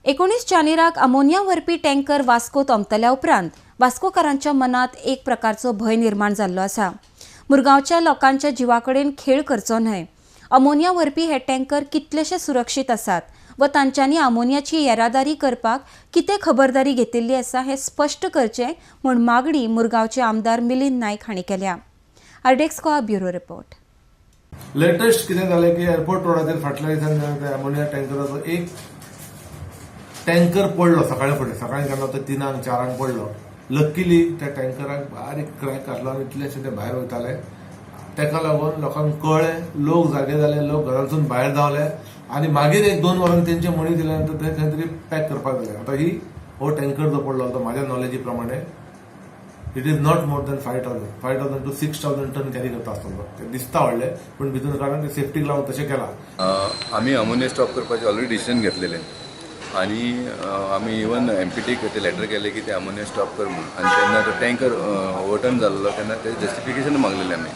19 जानेराक ammonia व्हरपी tanker वास्कोत अमतल्या उपरांत वास्कोकारांच्या मनात एक प्रकारचो भय निर्माण जाल्लो आसा. मुरगांवच्या लोकांच्या जिवाकडेन खेळ करचो न्हय. अमोनिया व्हरपी हे टँकर कितलेशे सुरक्षीत आसात व तांच्यांनी अमोनियाची येरादारी करपाक कितें खबरदारी घेतिल्ली आसा हें स्पश्ट करचें म्हूण मागणी मुरगांवचे आमदार मिलिंद नायक हांणी केल्या. आरडेक्स गोवा ब्युरो रिपोर्ट. लेटेस्ट कितें जालें की एअरपोर्ट रोडाचेर फाटल्या दिसांनी अमोनिया टँकराचो एक टँकर पडलो सकाळी केन्ना तो 3-4 पडलो. लकीली त्या टँकराक बारीक क्रॅक आसलो आनी इतलेशे ते भायर वयताले. तेका लागून लोकांक कळ्ळें, लोक जागे जाले, लोक घरांतसून भायर धांवले आनी मागीर 1-2 वरांनी तेंचे मणी दिले नंतर ते खंय तरी पॅक करपाक गेले. आतां हो टँकर जो पडलो तो म्हाज्या नॉलेजी प्रमाणे it is not more than 5,000 to 6,000 ton carry करता आसतलो. ते दिसता व्हडले पूण भितून कारण ते सेफ्टीक लागून तशें केलां. आमी अमोनिया स्टॉप करपाचें ऑलरेडी डिसिजन घेतलेलें आनी आमी इवन एमपीटीक ते लेटर केले की ते अमोनिया स्टॉप कर म्हणून. आनी तेन्ना तो टँकर ओव्हरटर्न जाल्लो तेन्ना ते जस्टिफिकेशन मागलेलें आमी.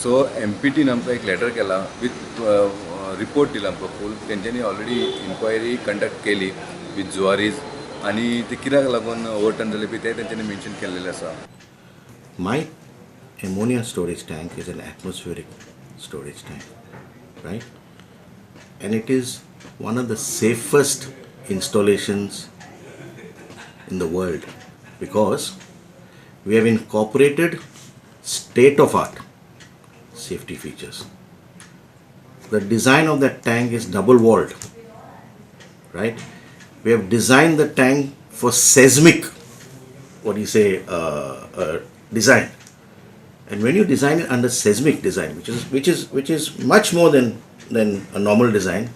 सो एमपीटीन आमकां एक लेटर केला विथ रिपोर्ट दिला आमकां फूल. तेंच्यांनी ऑलरेडी इन्क्वायरी कंडक्ट केली विथ जुआरीज आनी ते कित्याक लागून ओव्हरटर्न जाले पळय ते तेंच्यांनी मेन्शन केल्लेलें आसा. My ammonia storage tank is an atmospheric storage tank, right? And it is one of the safest installations in the world because we have incorporated state-of-art safety features. The design of that tank is double-walled, right? We have designed the tank for seismic, design. And when you design it under seismic design, which is much more than a normal design,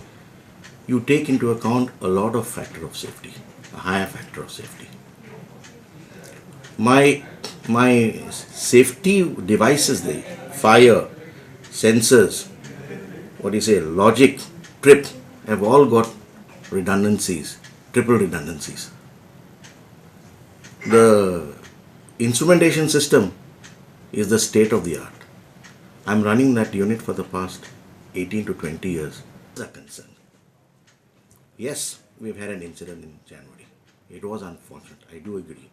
you take into account a lot of factor of safety, a higher factor of safety. My safety devices, the fire, sensors, logic, trip, have all got redundancies, triple redundancies. The instrumentation system is the state of the art. I'm running that unit for the past 18 to 20 years. Are concerned. Yes, we've had an incident in January. It was unfortunate. I do agree.